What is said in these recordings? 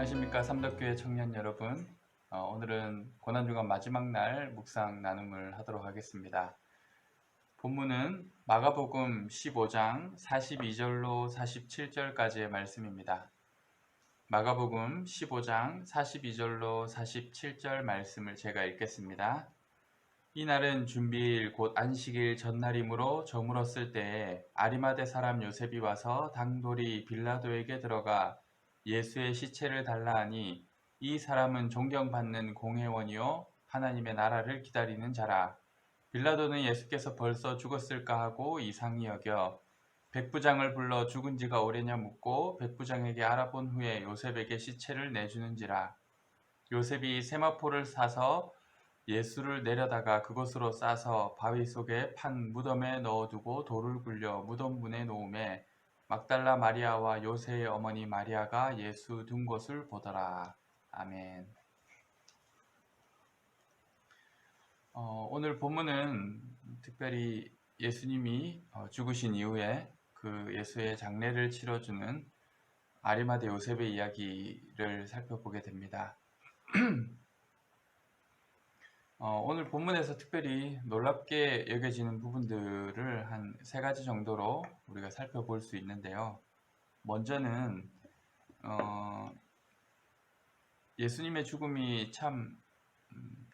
안녕하십니까 삼덕교회 청년 여러분. 오늘은 고난주간 마지막 날 묵상 나눔을 하도록 하겠습니다. 본문은 마가복음 15장 42절로 47절까지의 말씀입니다. 마가복음 15장 42절로 47절 말씀을 제가 읽겠습니다. 이날은 준비일 곧 안식일 전날이므로 저물었을 때에 아리마대 사람 요셉이 와서 당돌이 빌라도에게 들어가 예수의 시체를 달라 하니 이 사람은 존경받는 공회원이요 하나님의 나라를 기다리는 자라. 빌라도는 예수께서 벌써 죽었을까 하고 이상히 여겨 백부장을 불러 죽은 지가 오래냐 묻고 백부장에게 알아본 후에 요셉에게 시체를 내주는지라. 요셉이 세마포를 사서 예수를 내려다가 그곳으로 싸서 바위 속에 판 무덤에 넣어두고 돌을 굴려 무덤 문에 놓음에 막달라 마리아와 요새의 어머니 마리아가 예수 둔 곳을 보더라. 아멘. 오늘 본문은 특별히 예수님이 죽으신 이후에 그 예수의 장례를 치러주는 아리마대 요셉의 이야기를 살펴보게 됩니다. 오늘 본문에서 특별히 놀랍게 여겨지는 부분들을 한 세 가지 정도로 우리가 살펴볼 수 있는데요. 먼저는 예수님의 죽음이 참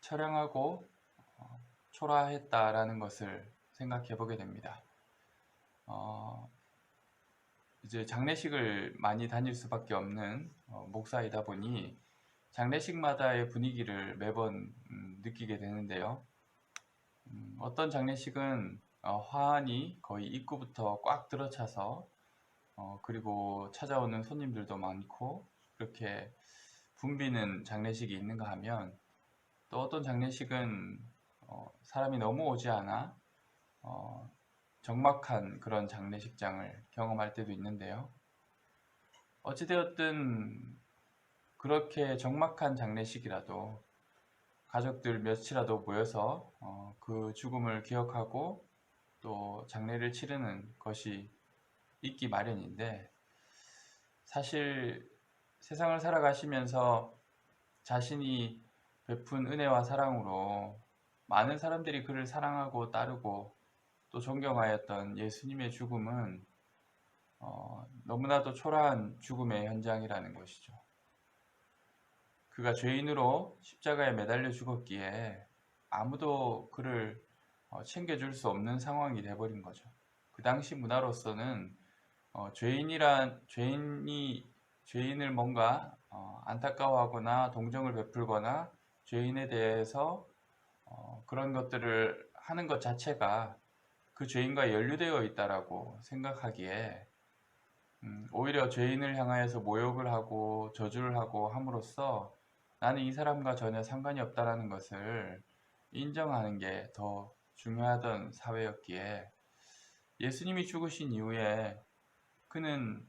처량하고 초라했다라는 것을 생각해 보게 됩니다. 이제 장례식을 많이 다닐 수밖에 없는 목사이다 보니 장례식마다의 분위기를 매번 느끼게 되는데요. 어떤 장례식은 화환이 거의 입구부터 꽉 들어차서 그리고 찾아오는 손님들도 많고 그렇게 붐비는 장례식이 있는가 하면 또 어떤 장례식은 사람이 너무 오지 않아 적막한 그런 장례식장을 경험할 때도 있는데요. 어찌되었든 그렇게 적막한 장례식이라도 가족들 몇이라도 모여서 그 죽음을 기억하고 또 장례를 치르는 것이 있기 마련인데, 사실 세상을 살아가시면서 자신이 베푼 은혜와 사랑으로 많은 사람들이 그를 사랑하고 따르고 또 존경하였던 예수님의 죽음은 너무나도 초라한 죽음의 현장이라는 것이죠. 그가 죄인으로 십자가에 매달려 죽었기에 아무도 그를 챙겨줄 수 없는 상황이 돼버린 거죠. 그 당시 문화로서는 죄인을 뭔가 안타까워하거나 동정을 베풀거나 죄인에 대해서 그런 것들을 하는 것 자체가 그 죄인과 연루되어 있다라고 생각하기에 오히려 죄인을 향하여서 모욕을 하고 저주를 하고 함으로써 나는 이 사람과 전혀 상관이 없다라는 것을 인정하는 게 더 중요하던 사회였기에 예수님이 죽으신 이후에 그는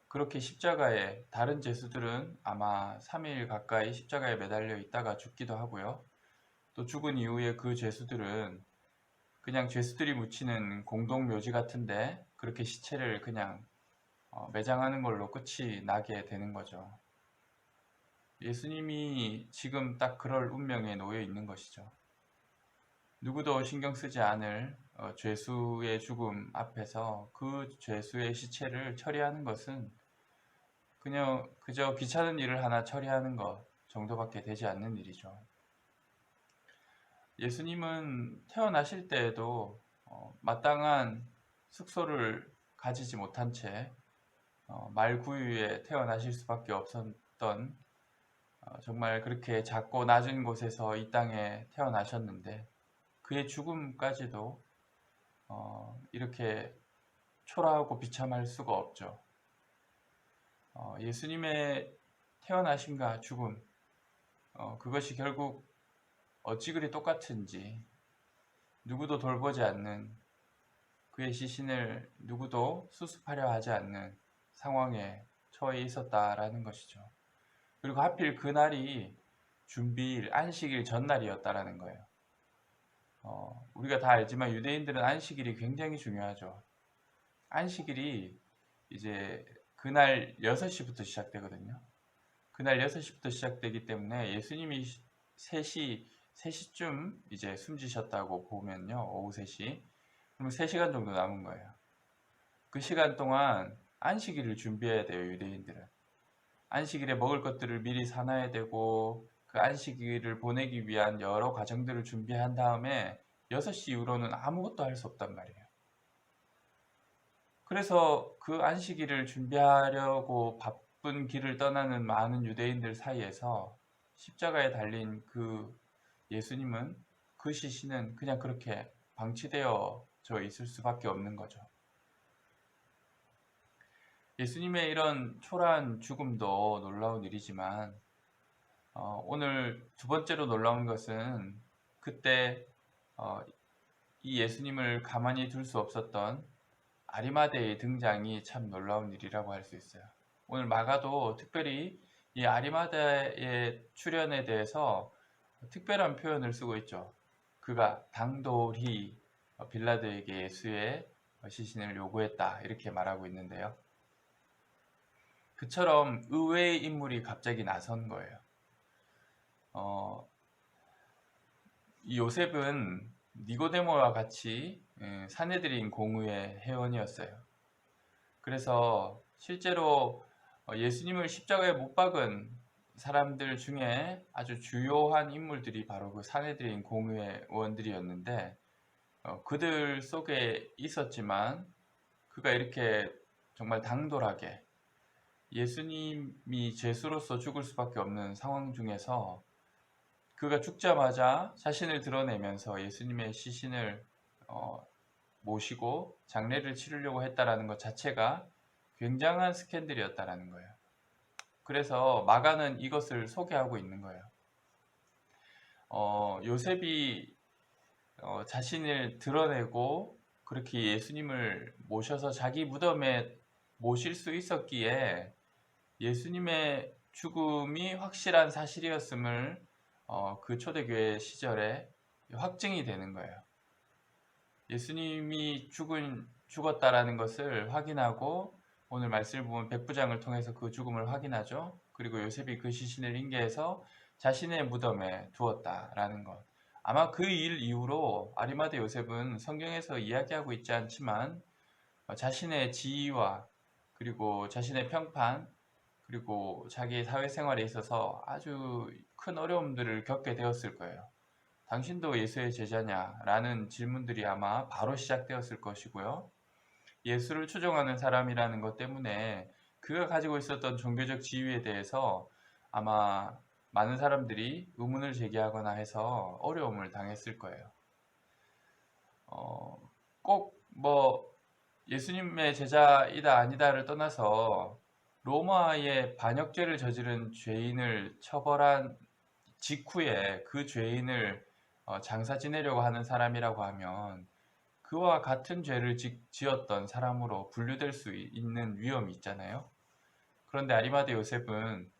그렇게 십자가에, 다른 죄수들은 아마 3일 가까이 십자가에 매달려 있다가 죽기도 하고요. 또 죽은 이후에 그 죄수들은 그냥 죄수들이 묻히는 공동묘지 같은데 그렇게 시체를 그냥 매장하는 걸로 끝이 나게 되는 거죠. 예수님이 지금 딱 그럴 운명에 놓여 있는 것이죠. 누구도 신경 쓰지 않을 죄수의 죽음 앞에서 그 죄수의 시체를 처리하는 것은 그저 귀찮은 일을 하나 처리하는 것 정도밖에 되지 않는 일이죠. 예수님은 태어나실 때에도 마땅한 숙소를 가지지 못한 채 말구유에 태어나실 수밖에 없었던 정말 그렇게 작고 낮은 곳에서 이 땅에 태어나셨는데 그의 죽음까지도 이렇게 초라하고 비참할 수가 없죠. 예수님의 태어나심과 죽음, 그것이 결국 어찌 그리 똑같은지 누구도 돌보지 않는, 그의 시신을 누구도 수습하려 하지 않는 상황에 처해 있었다라는 것이죠. 그리고 하필 그날이 준비일, 안식일 전날이었다라는 거예요. 우리가 다 알지만 유대인들은 안식일이 굉장히 중요하죠. 안식일이 이제 그날 6시부터 시작되거든요. 그날 6시부터 시작되기 때문에 예수님이 3시쯤 이제 숨지셨다고 보면요. 오후 3시. 그러면 3시간 정도 남은 거예요. 그 시간 동안 안식일을 준비해야 돼요, 유대인들은. 안식일에 먹을 것들을 미리 사놔야 되고, 그 안식일을 보내기 위한 여러 과정들을 준비한 다음에 6시 이후로는 아무것도 할 수 없단 말이에요. 그래서 그 안식일을 준비하려고 바쁜 길을 떠나는 많은 유대인들 사이에서 십자가에 달린 그 예수님은, 그 시신은 그냥 그렇게 방치되어져 있을 수밖에 없는 거죠. 예수님의 이런 초라한 죽음도 놀라운 일이지만 오늘 두 번째로 놀라운 것은 그때 이 예수님을 가만히 둘 수 없었던 아리마대의 등장이 참 놀라운 일이라고 할 수 있어요. 오늘 마가도 특별히 이 아리마대의 출현에 대해서 특별한 표현을 쓰고 있죠. 그가 당돌히 빌라도에게 예수의 시신을 요구했다, 이렇게 말하고 있는데요. 그처럼 의외의 인물이 갑자기 나선 거예요. 이 요셉은 니고데모와 같이 사내들인 공의의 회원이었어요. 그래서 실제로 예수님을 십자가에 못 박은 사람들 중에 아주 주요한 인물들이 바로 그 사내들인 공의의 의원들이었는데, 그들 속에 있었지만 그가 이렇게 정말 당돌하게 예수님이 죄수로서 죽을 수밖에 없는 상황 중에서 그가 죽자마자 자신을 드러내면서 예수님의 시신을 모시고 장례를 치르려고 했다라는 것 자체가 굉장한 스캔들이었다라는 거예요. 그래서 마가는 이것을 소개하고 있는 거예요. 요셉이 자신을 드러내고 그렇게 예수님을 모셔서 자기 무덤에 모실 수 있었기에 예수님의 죽음이 확실한 사실이었음을 그 초대교회 시절에 확증이 되는 거예요. 예수님이 죽었다라는 것을 확인하고, 오늘 말씀을 보면 백부장을 통해서 그 죽음을 확인하죠. 그리고 요셉이 그 시신을 인계해서 자신의 무덤에 두었다라는 것. 아마 그 일 이후로 아리마대 요셉은 성경에서 이야기하고 있지 않지만 자신의 지위와 그리고 자신의 평판, 그리고 자기의 사회생활에 있어서 아주 큰 어려움들을 겪게 되었을 거예요. 당신도 예수의 제자냐? 라는 질문들이 아마 바로 시작되었을 것이고요. 예수를 추종하는 사람이라는 것 때문에 그가 가지고 있었던 종교적 지위에 대해서 아마 많은 사람들이 의문을 제기하거나 해서 어려움을 당했을 거예요. 꼭 예수님의 제자이다 아니다를 떠나서 로마의 반역죄를 저지른 죄인을 처벌한 직후에 그 죄인을 장사 지내려고 하는 사람이라고 하면 그와 같은 죄를 지었던 사람으로 분류될 수 있는 위험이 있잖아요. 그런데 아리마대 요셉은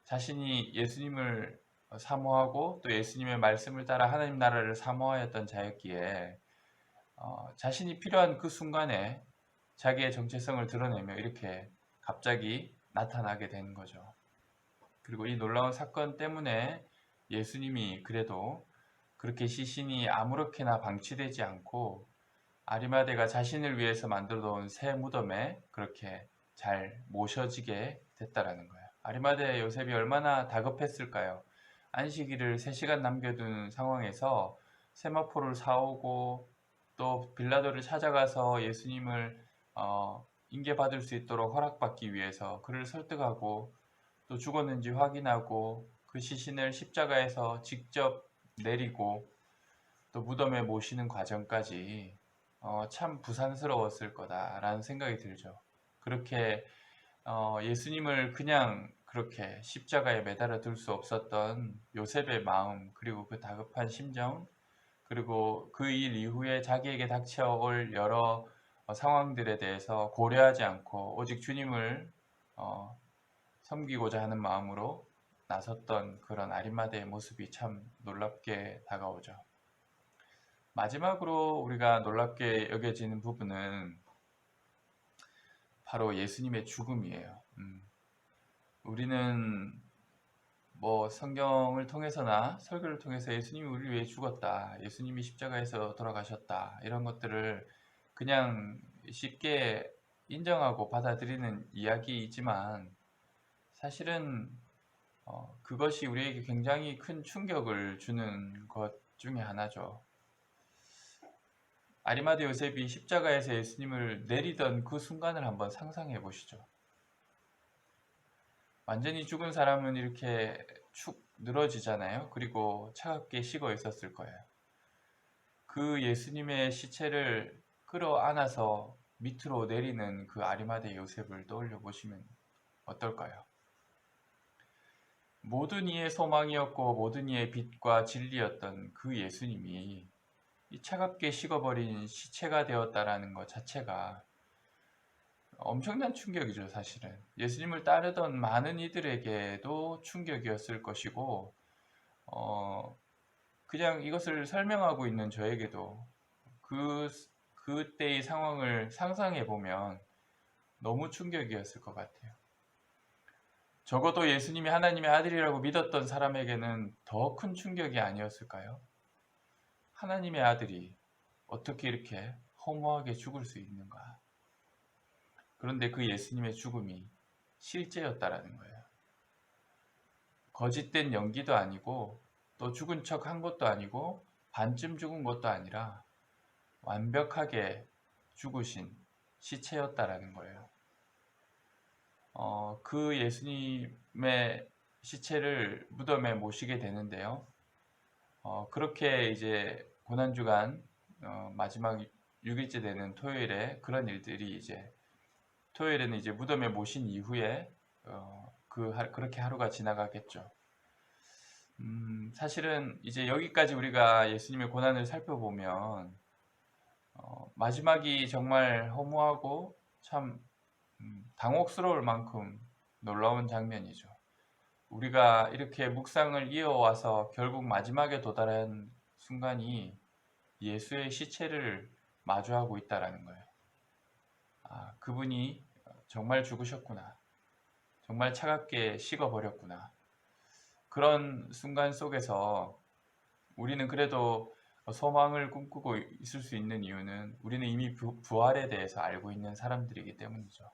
자신이 예수님을 사모하고 또 예수님의 말씀을 따라 하나님 나라를 사모하였던 자였기에 자신이 필요한 그 순간에 자기의 정체성을 드러내며 이렇게 갑자기 나타나게 된 거죠. 그리고 이 놀라운 사건 때문에 예수님이 그래도 그렇게 시신이 아무렇게나 방치되지 않고 아리마대가 자신을 위해서 만들어 놓은 새 무덤에 그렇게 잘 모셔지게 됐다라는 거예요. 아리마대 요셉이 얼마나 다급했을까요? 안식일을 3시간 남겨둔 상황에서 세마포를 사오고 또 빌라도를 찾아가서 예수님을 인계받을 수 있도록 허락받기 위해서 그를 설득하고 또 죽었는지 확인하고 그 시신을 십자가에서 직접 내리고 또 무덤에 모시는 과정까지 참 부산스러웠을 거다라는 생각이 들죠. 그렇게 예수님을 그냥 그렇게 십자가에 매달아 둘 수 없었던 요셉의 마음, 그리고 그 다급한 심정, 그리고 그 일 이후에 자기에게 닥쳐올 여러 상황들에 대해서 고려하지 않고 오직 주님을 섬기고자 하는 마음으로 나섰던 그런 아리마대의 모습이 참 놀랍게 다가오죠. 마지막으로 우리가 놀랍게 여겨지는 부분은 바로 예수님의 죽음이에요. 우리는 뭐 성경을 통해서나 설교를 통해서 예수님이 우리를 위해 죽었다, 예수님이 십자가에서 돌아가셨다, 이런 것들을 그냥 쉽게 인정하고 받아들이는 이야기이지만 사실은 그것이 우리에게 굉장히 큰 충격을 주는 것 중에 하나죠. 아리마대 요셉이 십자가에서 예수님을 내리던 그 순간을 한번 상상해 보시죠. 완전히 죽은 사람은 이렇게 축 늘어지잖아요. 그리고 차갑게 식어 있었을 거예요. 그 예수님의 시체를 끌어안아서 밑으로 내리는 그 아리마대 요셉을 떠올려 보시면 어떨까요? 모든 이의 소망이었고 모든 이의 빛과 진리였던 그 예수님이 이 차갑게 식어버린 시체가 되었다라는 것 자체가 엄청난 충격이죠, 사실은. 예수님을 따르던 많은 이들에게도 충격이었을 것이고, 그냥 이것을 설명하고 있는 저에게도 그때의 상황을 상상해 보면 너무 충격이었을 것 같아요. 적어도 예수님이 하나님의 아들이라고 믿었던 사람에게는 더 큰 충격이 아니었을까요? 하나님의 아들이 어떻게 이렇게 허무하게 죽을 수 있는가? 그런데 그 예수님의 죽음이 실제였다라는 거예요. 거짓된 연기도 아니고 또 죽은 척 한 것도 아니고 반쯤 죽은 것도 아니라 완벽하게 죽으신 시체였다라는 거예요. 그 예수님의 시체를 무덤에 모시게 되는데요. 그렇게 이제 고난주간 마지막 6일째 되는 토요일에 그런 일들이 이제 토요일에는 이제 무덤에 모신 이후에 그렇게 하루가 지나가겠죠. 사실은 이제 여기까지 우리가 예수님의 고난을 살펴보면 마지막이 정말 허무하고 참 당혹스러울 만큼 놀라운 장면이죠. 우리가 이렇게 묵상을 이어와서 결국 마지막에 도달한 순간이 예수의 시체를 마주하고 있다라는 거예요. 아, 그분이 정말 죽으셨구나. 정말 차갑게 식어버렸구나. 그런 순간 속에서 우리는 그래도 소망을 꿈꾸고 있을 수 있는 이유는 우리는 이미 부활에 대해서 알고 있는 사람들이기 때문이죠.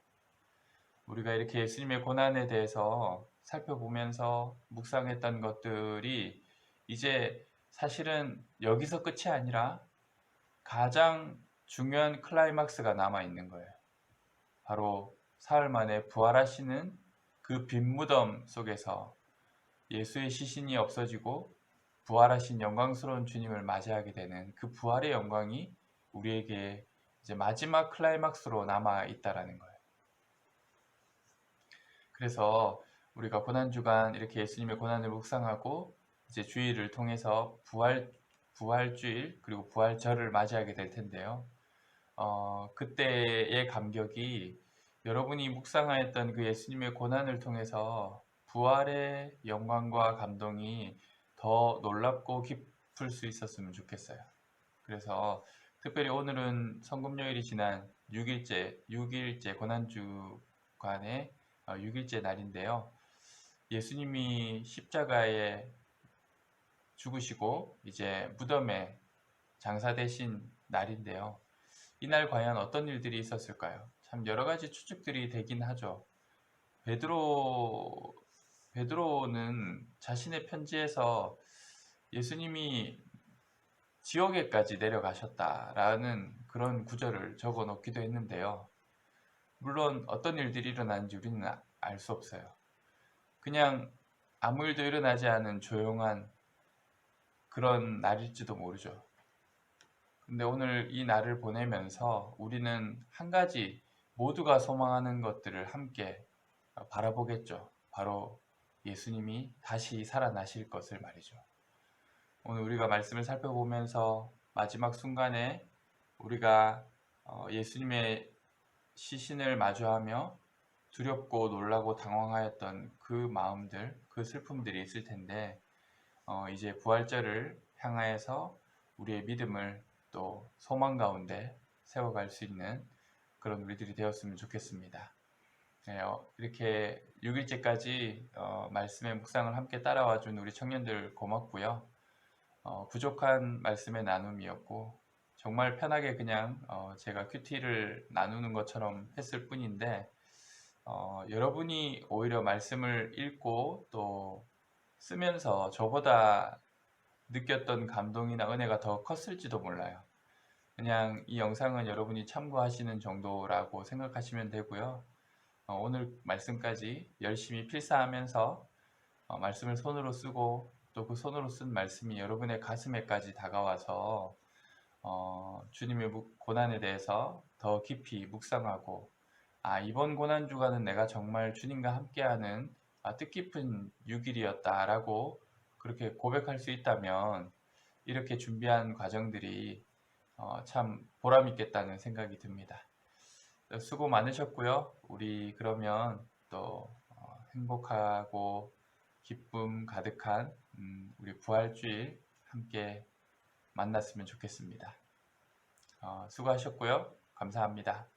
우리가 이렇게 예수님의 고난에 대해서 살펴보면서 묵상했던 것들이 이제 사실은 여기서 끝이 아니라 가장 중요한 클라이막스가 남아 있는 거예요. 바로 사흘 만에 부활하시는 그 빈 무덤 속에서 예수의 시신이 없어지고 부활하신 영광스러운 주님을 맞이하게 되는 그 부활의 영광이 우리에게 이제 마지막 클라이막스로 남아 있다라는 거예요. 그래서 우리가 고난주간 이렇게 예수님의 고난을 묵상하고 이제 주일을 통해서 부활주일 그리고 부활절을 맞이하게 될 텐데요. 그때의 감격이 여러분이 묵상하였던 그 예수님의 고난을 통해서 부활의 영광과 감동이 더 놀랍고 깊을 수 있었으면 좋겠어요. 그래서 특별히 오늘은 성금요일이 지난 6일째 고난주간의 6일째 날인데요. 예수님이 십자가에 죽으시고 이제 무덤에 장사되신 날인데요. 이날 과연 어떤 일들이 있었을까요? 참 여러 가지 추측들이 되긴 하죠. 베드로는 자신의 편지에서 예수님이 지옥에까지 내려가셨다라는 그런 구절을 적어 놓기도 했는데요. 물론 어떤 일들이 일어나는지 우리는 알 수 없어요. 그냥 아무 일도 일어나지 않은 조용한 그런 날일지도 모르죠. 근데 오늘 이 날을 보내면서 우리는 한 가지 모두가 소망하는 것들을 함께 바라보겠죠. 바로 예수님이 다시 살아나실 것을 말이죠. 오늘 우리가 말씀을 살펴보면서 마지막 순간에 우리가 예수님의 시신을 마주하며 두렵고 놀라고 당황하였던 그 마음들, 그 슬픔들이 있을 텐데 이제 부활절을 향하여서 우리의 믿음을 또 소망 가운데 세워갈 수 있는 그런 우리들이 되었으면 좋겠습니다. 네, 이렇게 6일째까지 말씀의 묵상을 함께 따라와 준 우리 청년들 고맙고요. 부족한 말씀의 나눔이었고 정말 편하게 그냥 제가 큐티를 나누는 것처럼 했을 뿐인데 여러분이 오히려 말씀을 읽고 또 쓰면서 저보다 느꼈던 감동이나 은혜가 더 컸을지도 몰라요. 그냥 이 영상은 여러분이 참고하시는 정도라고 생각하시면 되고요. 오늘 말씀까지 열심히 필사하면서 말씀을 손으로 쓰고 또 그 손으로 쓴 말씀이 여러분의 가슴에까지 다가와서 주님의 고난에 대해서 더 깊이 묵상하고 이번 고난주간은 내가 정말 주님과 함께하는 뜻깊은 6일이었다라고 그렇게 고백할 수 있다면 이렇게 준비한 과정들이 참 보람있겠다는 생각이 듭니다. 수고 많으셨고요. 우리 그러면 또 행복하고 기쁨 가득한 우리 부활주일 함께 만났으면 좋겠습니다. 수고하셨고요. 감사합니다.